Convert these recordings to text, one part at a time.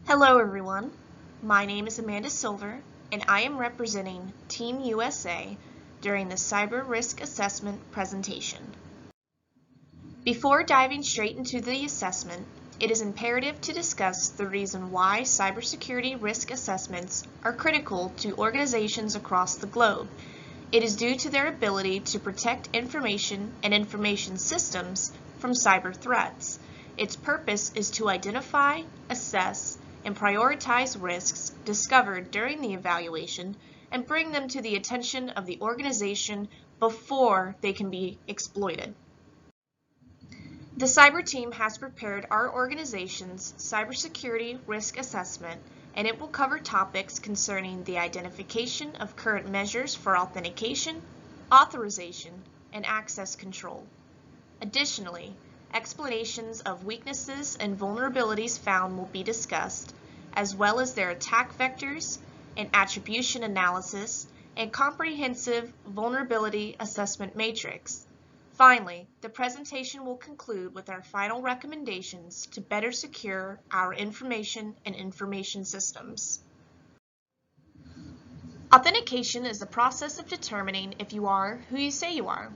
Hello everyone, my name is Amanda Silver and I am representing Team USA during the Cyber Risk Assessment presentation. Before diving straight into the assessment, it is imperative to discuss the reason why cybersecurity risk assessments are critical to organizations across the globe. It is due to their ability to protect information and information systems from cyber threats. Its purpose is to identify, assess, and prioritize risks discovered during the evaluation and bring them to the attention of the organization before they can be exploited. The cyber team has prepared our organization's cybersecurity risk assessment, and it will cover topics concerning the identification of current measures for authentication, authorization, and access control. Additionally, explanations of weaknesses and vulnerabilities found will be discussed, as well as their attack vectors, and attribution analysis, and comprehensive vulnerability assessment matrix. Finally, the presentation will conclude with our final recommendations to better secure our information and information systems. Authentication is the process of determining if you are who you say you are.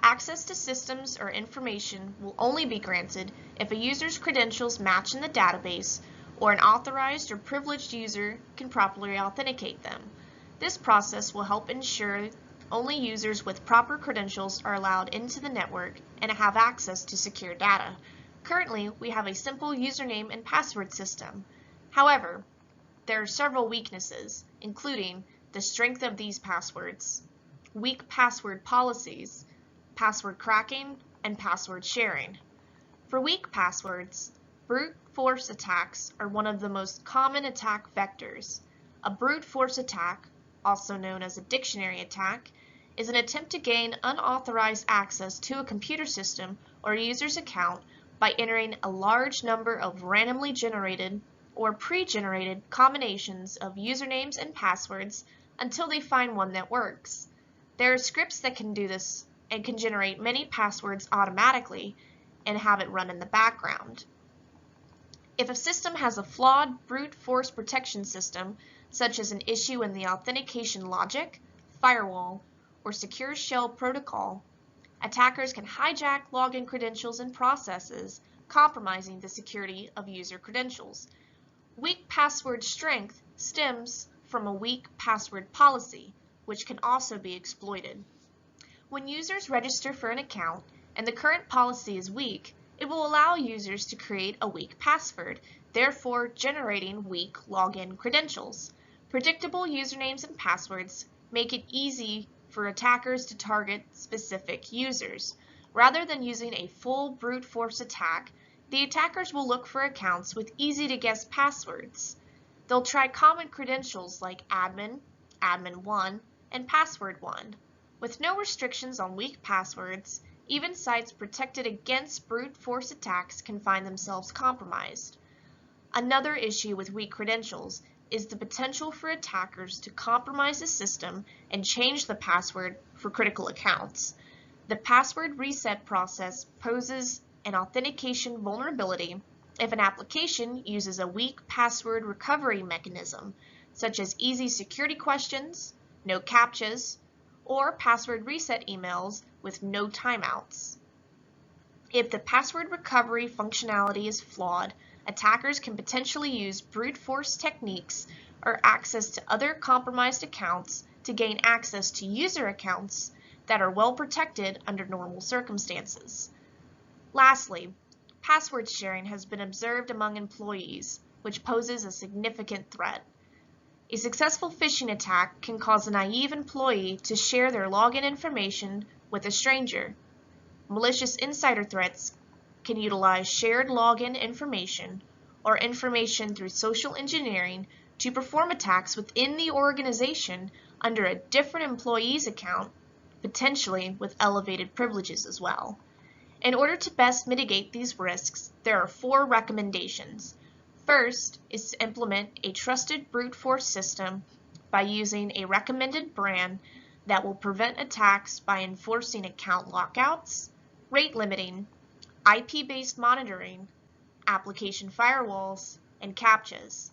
Access to systems or information will only be granted if a user's credentials match in the database or an authorized or privileged user can properly authenticate them. This process will help ensure only users with proper credentials are allowed into the network and have access to secure data. Currently, we have a simple username and password system. However, there are several weaknesses, including the strength of these passwords, weak password policies, password cracking, and password sharing. For weak passwords, brute force attacks are one of the most common attack vectors. A brute force attack, also known as a dictionary attack, is an attempt to gain unauthorized access to a computer system or a user's account by entering a large number of randomly generated or pre-generated combinations of usernames and passwords until they find one that works. There are scripts that can do this and can generate many passwords automatically and have it run in the background. If a system has a flawed brute force protection system, such as an issue in the authentication logic, firewall, or secure shell protocol, attackers can hijack login credentials and processes, compromising the security of user credentials. Weak password strength stems from a weak password policy, which can also be exploited. When users register for an account and the current policy is weak, it will allow users to create a weak password, therefore generating weak login credentials. Predictable usernames and passwords make it easy for attackers to target specific users. Rather than using a full brute force attack, the attackers will look for accounts with easy-to-guess passwords. They'll try common credentials like admin, admin1, and password1. With no restrictions on weak passwords, even sites protected against brute force attacks can find themselves compromised. Another issue with weak credentials is the potential for attackers to compromise the system and change the password for critical accounts. The password reset process poses an authentication vulnerability if an application uses a weak password recovery mechanism, such as easy security questions, no CAPTCHAs, or password reset emails with no timeouts. If the password recovery functionality is flawed, attackers can potentially use brute force techniques or access to other compromised accounts to gain access to user accounts that are well protected under normal circumstances. Lastly, password sharing has been observed among employees, which poses a significant threat. A successful phishing attack can cause a naive employee to share their login information with a stranger. Malicious insider threats can utilize shared login information or information through social engineering to perform attacks within the organization under a different employee's account, potentially with elevated privileges as well. In order to best mitigate these risks, there are 4 recommendations. First is to implement a trusted brute force system by using a recommended brand that will prevent attacks by enforcing account lockouts, rate limiting, IP-based monitoring, application firewalls, and CAPTCHAs.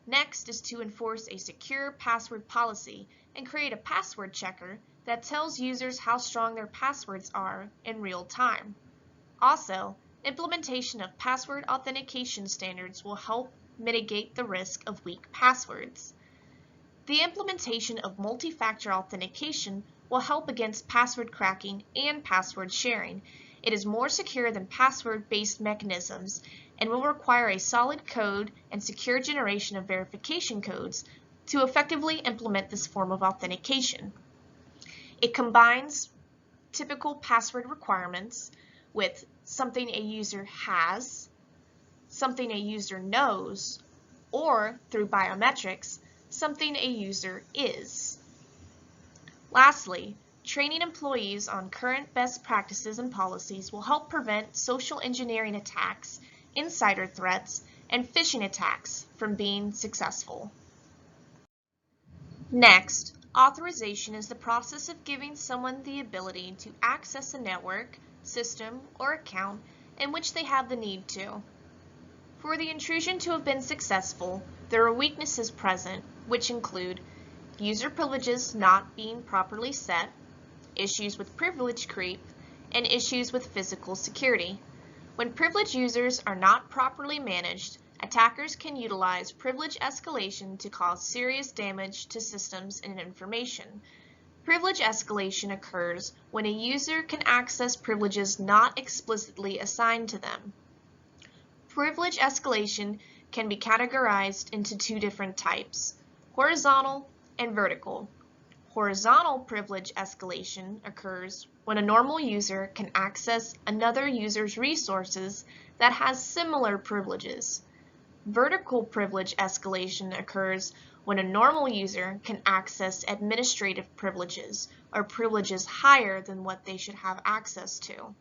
Next is to enforce a secure password policy and create a password checker that tells users how strong their passwords are in real time. Also, implementation of password authentication standards will help mitigate the risk of weak passwords. The implementation of multi-factor authentication will help against password cracking and password sharing. It is more secure than password-based mechanisms and will require a solid code and secure generation of verification codes to effectively implement this form of authentication. It combines typical password requirements with something a user has, something a user knows, or through biometrics, something a user is. Lastly, training employees on current best practices and policies will help prevent social engineering attacks, insider threats, and phishing attacks from being successful. Next, authorization is the process of giving someone the ability to access a network, system, or account in which they have the need to. For the intrusion to have been successful, there are weaknesses present, which include user privileges not being properly set, issues with privilege creep, and issues with physical security. When privileged users are not properly managed, attackers can utilize privilege escalation to cause serious damage to systems and information. Privilege escalation occurs when a user can access privileges not explicitly assigned to them. Privilege escalation can be categorized into two different types, horizontal and vertical. Horizontal privilege escalation occurs when a normal user can access another user's resources that has similar privileges. Vertical privilege escalation occurs when a normal user can access administrative privileges or privileges higher than what they should have access to.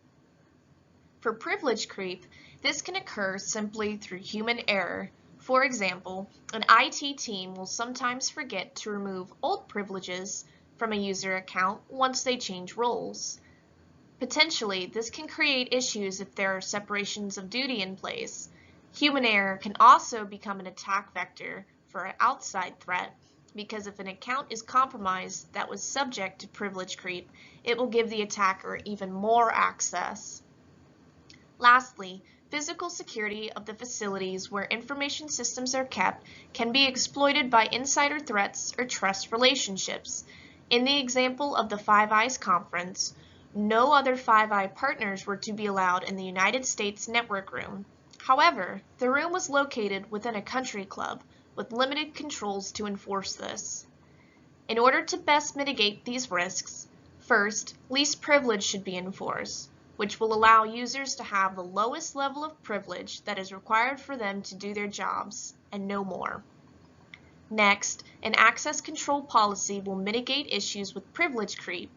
For privilege creep, this can occur simply through human error. For example, an IT team will sometimes forget to remove old privileges from a user account once they change roles. Potentially, this can create issues if there are separations of duty in place. Human error can also become an attack vector for an outside threat because if an account is compromised that was subject to privilege creep, it will give the attacker even more access. Lastly, physical security of the facilities where information systems are kept can be exploited by insider threats or trust relationships. In the example of the Five Eyes conference, no other Five Eye partners were to be allowed in the United States network room. However, the room was located within a country club with limited controls to enforce this. In order to best mitigate these risks, first, least privilege should be enforced, which will allow users to have the lowest level of privilege that is required for them to do their jobs, and no more. Next, an access control policy will mitigate issues with privilege creep,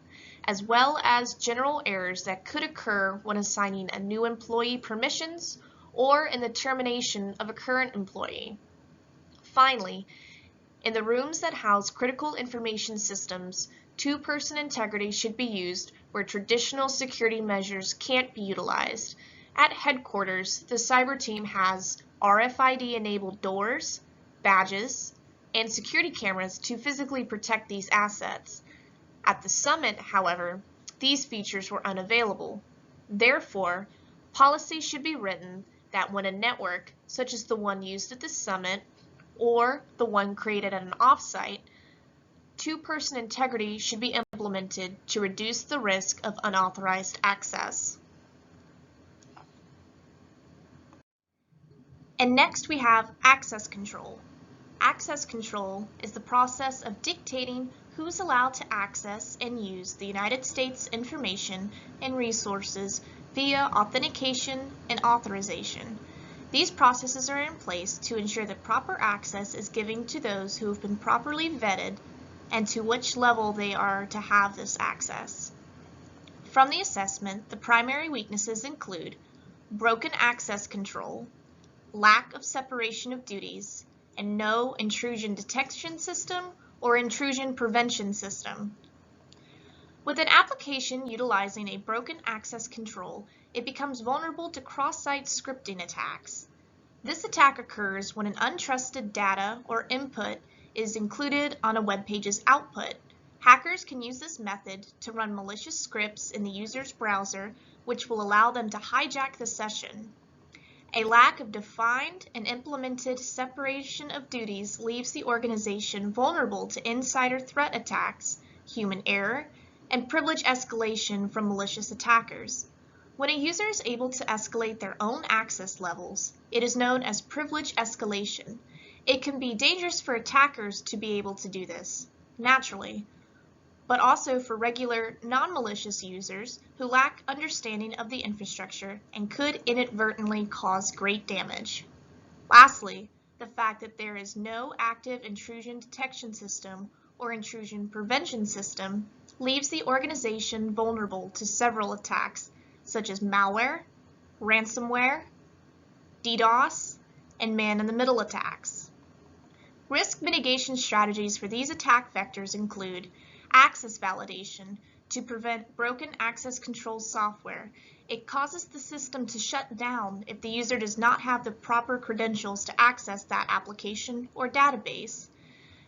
as well as general errors that could occur when assigning a new employee permissions or in the termination of a current employee. Finally, in the rooms that house critical information systems, two-person integrity should be used where traditional security measures can't be utilized. At headquarters, the cyber team has RFID-enabled doors, badges, and security cameras to physically protect these assets. At the summit, however, these features were unavailable. Therefore, policy should be written that when a network, such as the one used at the summit or the one created at an offsite, two-person integrity should be implemented to reduce the risk of unauthorized access. And next we have access control. Access control is the process of dictating who's allowed to access and use the United States information and resources via authentication and authorization. These processes are in place to ensure that proper access is given to those who have been properly vetted and to which level they are to have this access. From the assessment, the primary weaknesses include broken access control, lack of separation of duties, and no intrusion detection system or intrusion prevention system. With an application utilizing a broken access control, it becomes vulnerable to cross-site scripting attacks. This attack occurs when an untrusted data or input is included on a web page's output. Hackers can use this method to run malicious scripts in the user's browser, which will allow them to hijack the session. A lack of defined and implemented separation of duties leaves the organization vulnerable to insider threat attacks, human error, and privilege escalation from malicious attackers. When a user is able to escalate their own access levels, it is known as privilege escalation. It can be dangerous for attackers to be able to do this, naturally, but also for regular, non-malicious users who lack understanding of the infrastructure and could inadvertently cause great damage. Lastly, the fact that there is no active intrusion detection system or intrusion prevention system leaves the organization vulnerable to several attacks, such as malware, ransomware, DDoS, and man-in-the-middle attacks. Risk mitigation strategies for these attack vectors include access validation to prevent broken access control software. It causes the system to shut down if the user does not have the proper credentials to access that application or database.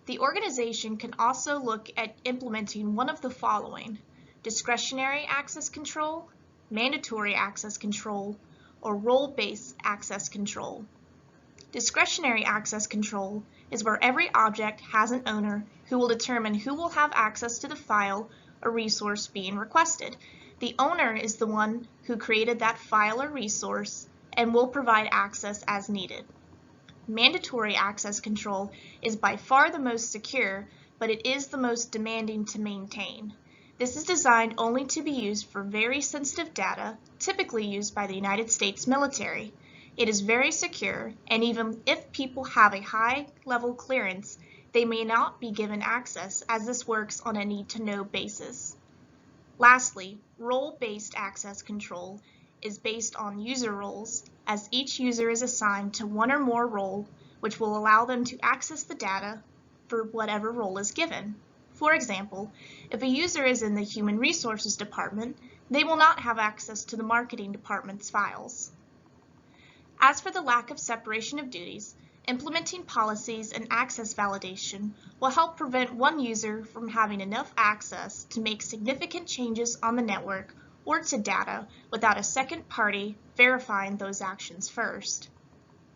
The organization can also look at implementing one of the following: discretionary access control, mandatory access control, or role-based access control. Discretionary access control is where every object has an owner who will determine who will have access to the file or resource being requested. The owner is the one who created that file or resource and will provide access as needed. Mandatory access control is by far the most secure, but it is the most demanding to maintain. This is designed only to be used for very sensitive data, typically used by the United States military. It is very secure, and even if people have a high-level clearance, they may not be given access, as this works on a need-to-know basis. Lastly, role-based access control is based on user roles, as each user is assigned to one or more role, which will allow them to access the data for whatever role is given. For example, if a user is in the Human Resources Department, they will not have access to the Marketing Department's files. As for the lack of separation of duties, implementing policies and access validation will help prevent one user from having enough access to make significant changes on the network or to data without a second party verifying those actions first.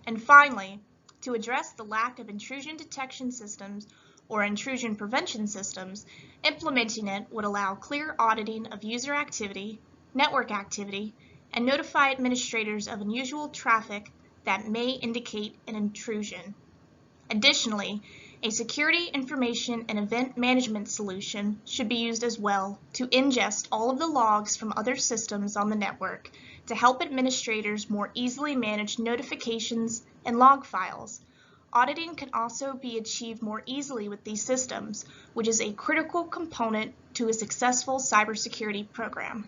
And finally, to address the lack of intrusion detection systems or intrusion prevention systems, implementing it would allow clear auditing of user activity, network activity, and notify administrators of unusual traffic that may indicate an intrusion. Additionally, a security information and event management solution should be used as well to ingest all of the logs from other systems on the network to help administrators more easily manage notifications and log files. Auditing can also be achieved more easily with these systems, which is a critical component to a successful cybersecurity program.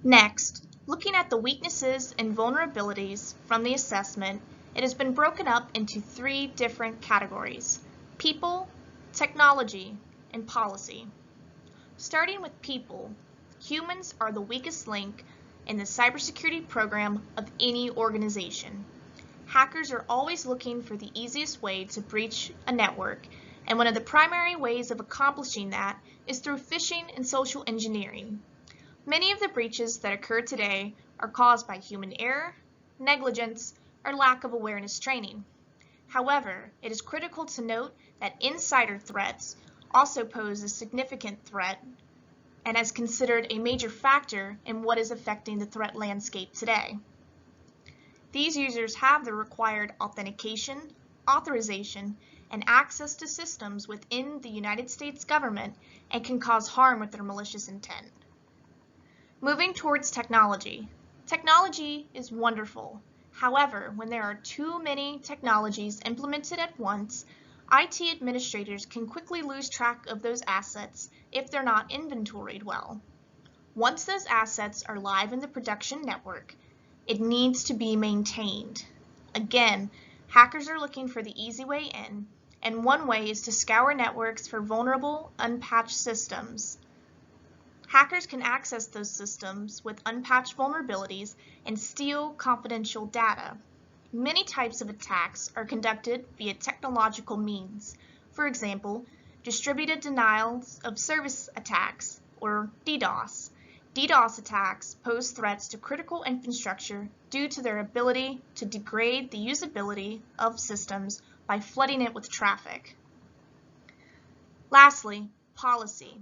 Next, looking at the weaknesses and vulnerabilities from the assessment, it has been broken up into 3 different categories: people, technology, and policy. Starting with people, humans are the weakest link in the cybersecurity program of any organization. Hackers are always looking for the easiest way to breach a network, and one of the primary ways of accomplishing that is through phishing and social engineering. Many of the breaches that occur today are caused by human error, negligence, or lack of awareness training. However, it is critical to note that insider threats also pose a significant threat and is considered a major factor in what is affecting the threat landscape today. These users have the required authentication, authorization, and access to systems within the United States government and can cause harm with their malicious intent. Moving towards technology. Technology is wonderful. However, when there are too many technologies implemented at once, IT administrators can quickly lose track of those assets if they're not inventoried well. Once those assets are live in the production network, it needs to be maintained. Again, hackers are looking for the easy way in, and one way is to scour networks for vulnerable, unpatched systems. Hackers can access those systems with unpatched vulnerabilities and steal confidential data. Many types of attacks are conducted via technological means. For example, distributed denials of service attacks, or DDoS. DDoS attacks pose threats to critical infrastructure due to their ability to degrade the usability of systems by flooding it with traffic. Lastly, policy.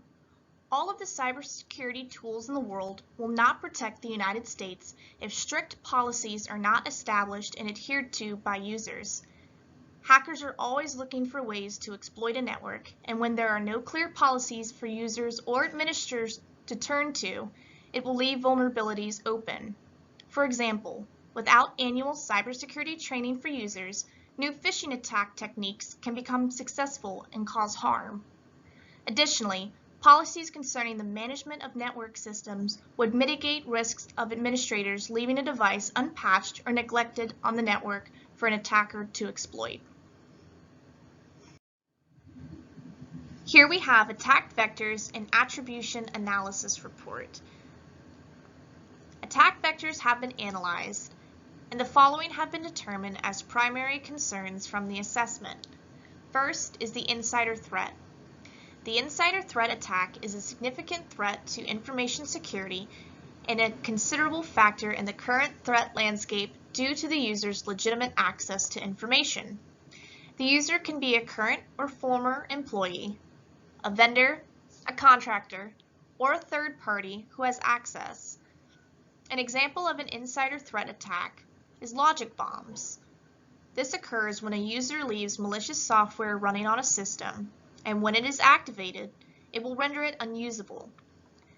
All of the cybersecurity tools in the world will not protect the United States if strict policies are not established and adhered to by users. Hackers are always looking for ways to exploit a network, and when there are no clear policies for users or administrators to turn to, it will leave vulnerabilities open. For example, without annual cybersecurity training for users, new phishing attack techniques can become successful and cause harm. Additionally, policies concerning the management of network systems would mitigate risks of administrators leaving a device unpatched or neglected on the network for an attacker to exploit. Here we have attack vectors and attribution analysis report. Attack vectors have been analyzed, and the following have been determined as primary concerns from the assessment. First is the insider threat. The insider threat attack is a significant threat to information security and a considerable factor in the current threat landscape due to the user's legitimate access to information. The user can be a current or former employee, a vendor, a contractor, or a third party who has access. An example of an insider threat attack is logic bombs. This occurs when a user leaves malicious software running on a system, and when it is activated, it will render it unusable.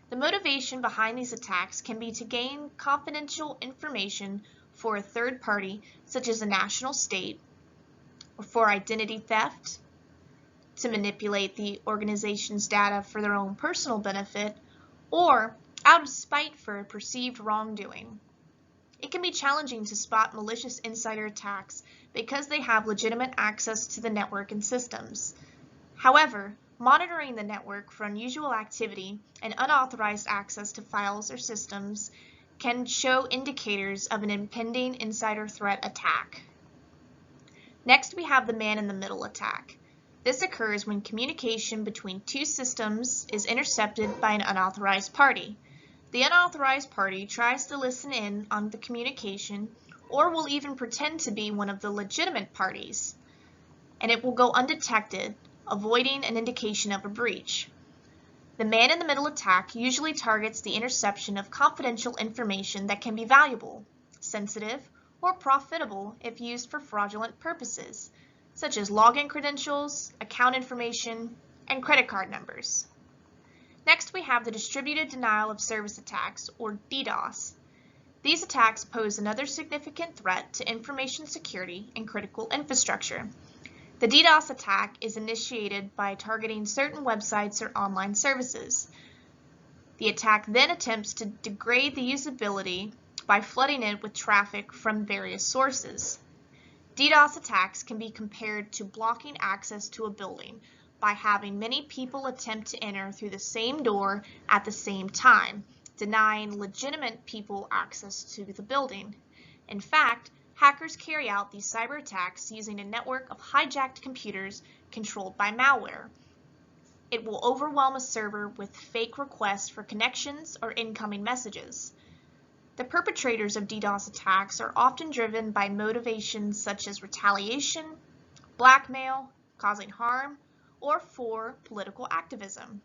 The motivation behind these attacks can be to gain confidential information for a third party, such as a national state, or for identity theft, to manipulate the organization's data for their own personal benefit, or out of spite for perceived wrongdoing. It can be challenging to spot malicious insider attacks because they have legitimate access to the network and systems. However, monitoring the network for unusual activity and unauthorized access to files or systems can show indicators of an impending insider threat attack. Next, we have the man-in-the-middle attack. This occurs when communication between two systems is intercepted by an unauthorized party. The unauthorized party tries to listen in on the communication or will even pretend to be one of the legitimate parties, and it will go undetected, avoiding an indication of a breach. The man-in-the-middle attack usually targets the interception of confidential information that can be valuable, sensitive, or profitable if used for fraudulent purposes, such as login credentials, account information, and credit card numbers. Next, we have the distributed denial of service attacks, or DDoS. These attacks pose another significant threat to information security and critical infrastructure. The DDoS attack is initiated by targeting certain websites or online services. The attack then attempts to degrade the usability by flooding it with traffic from various sources. DDoS attacks can be compared to blocking access to a building by having many people attempt to enter through the same door at the same time, denying legitimate people access to the building. In fact, hackers carry out these cyber attacks using a network of hijacked computers controlled by malware. It will overwhelm a server with fake requests for connections or incoming messages. The perpetrators of DDoS attacks are often driven by motivations such as retaliation, blackmail, causing harm, or for political activism.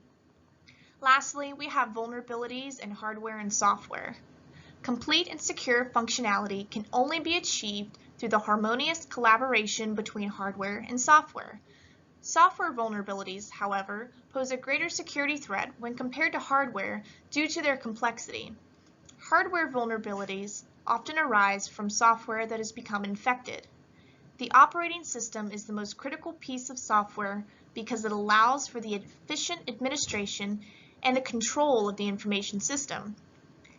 Lastly, we have vulnerabilities in hardware and software. Complete and secure functionality can only be achieved through the harmonious collaboration between hardware and software. Software vulnerabilities, however, pose a greater security threat when compared to hardware due to their complexity. Hardware vulnerabilities often arise from software that has become infected. The operating system is the most critical piece of software because it allows for the efficient administration and the control of the information system.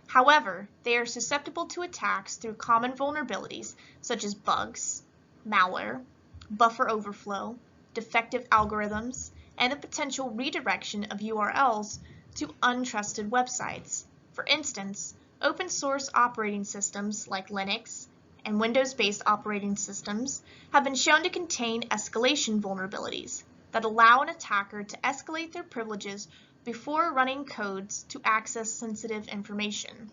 However, they are susceptible to attacks through common vulnerabilities such as bugs, malware, buffer overflow, defective algorithms, and the potential redirection of URLs to untrusted websites. For instance, open source operating systems like Linux and Windows-based operating systems have been shown to contain escalation vulnerabilities that allow an attacker to escalate their privileges before running codes to access sensitive information.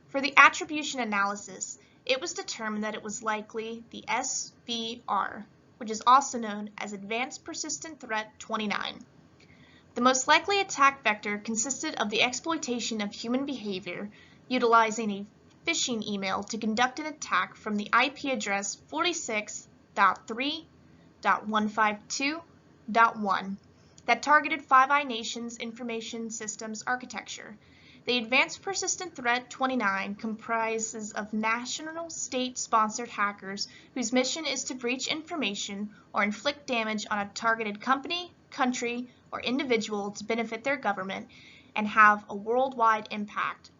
For the attribution analysis, it was determined that it was likely the SVR, which is also known as Advanced Persistent Threat 29. The most likely attack vector consisted of the exploitation of human behavior utilizing a phishing email to conduct an attack from the IP address 46.3.152.1 that targeted Five Eyes Nation's information systems architecture. The Advanced Persistent Threat 29 comprises of national state-sponsored hackers whose mission is to breach information or inflict damage on a targeted company, country, or individual to benefit their government and have a worldwide impact.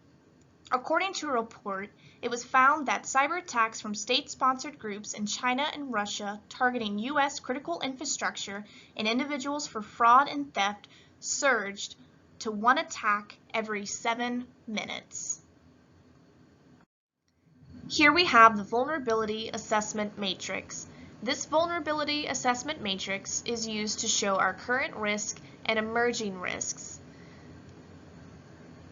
According to a report, it was found that cyber attacks from state-sponsored groups in China and Russia targeting U.S. critical infrastructure and individuals for fraud and theft surged to one attack every 7 minutes. Here we have the Vulnerability Assessment Matrix. This Vulnerability Assessment Matrix is used to show our current risk and emerging risks.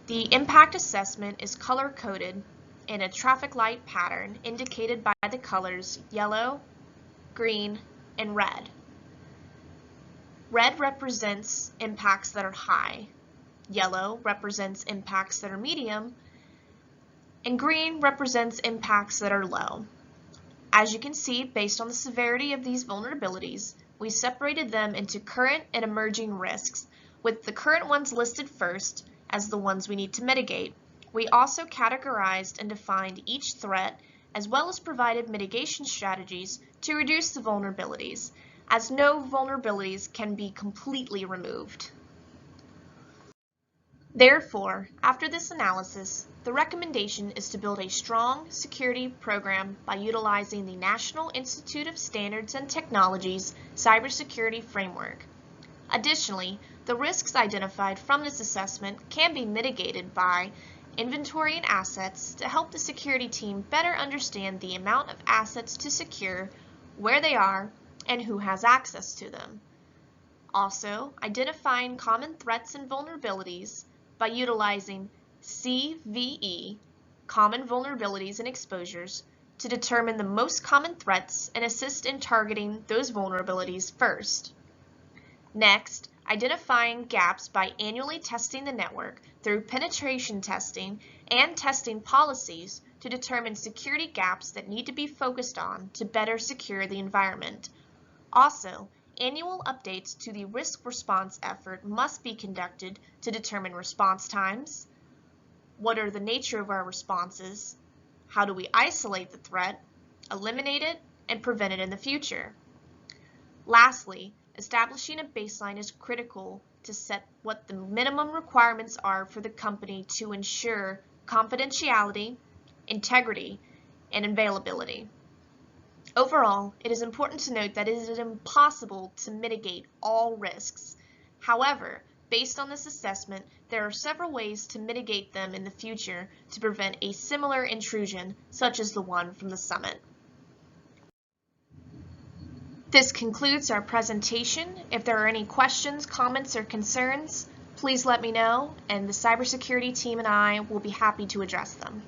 The impact assessment is color-coded in a traffic light pattern indicated by the colors yellow, green, and red. Red represents impacts that are high, yellow represents impacts that are medium, and green represents impacts that are low. As you can see, based on the severity of these vulnerabilities, we separated them into current and emerging risks, with the current ones listed first as the ones we need to mitigate. We also categorized and defined each threat, as well as provided mitigation strategies to reduce the vulnerabilities, as no vulnerabilities can be completely removed. Therefore, after this analysis, the recommendation is to build a strong security program by utilizing the National Institute of Standards and Technology's Cybersecurity Framework. Additionally, the risks identified from this assessment can be mitigated by inventorying assets to help the security team better understand the amount of assets to secure, where they are, and who has access to them. Also, identifying common threats and vulnerabilities by utilizing CVE, Common Vulnerabilities and Exposures, to determine the most common threats and assist in targeting those vulnerabilities first. Next, identifying gaps by annually testing the network through penetration testing and testing policies to determine security gaps that need to be focused on to better secure the environment. Also, annual updates to the risk response effort must be conducted to determine response times, what are the nature of our responses, how do we isolate the threat, eliminate it, and prevent it in the future. Lastly, establishing a baseline is critical to set what the minimum requirements are for the company to ensure confidentiality, integrity, and availability. Overall, it is important to note that it is impossible to mitigate all risks. However, based on this assessment, there are several ways to mitigate them in the future to prevent a similar intrusion, such as the one from the summit. This concludes our presentation. If there are any questions, comments, or concerns, please let me know, and the cybersecurity team and I will be happy to address them.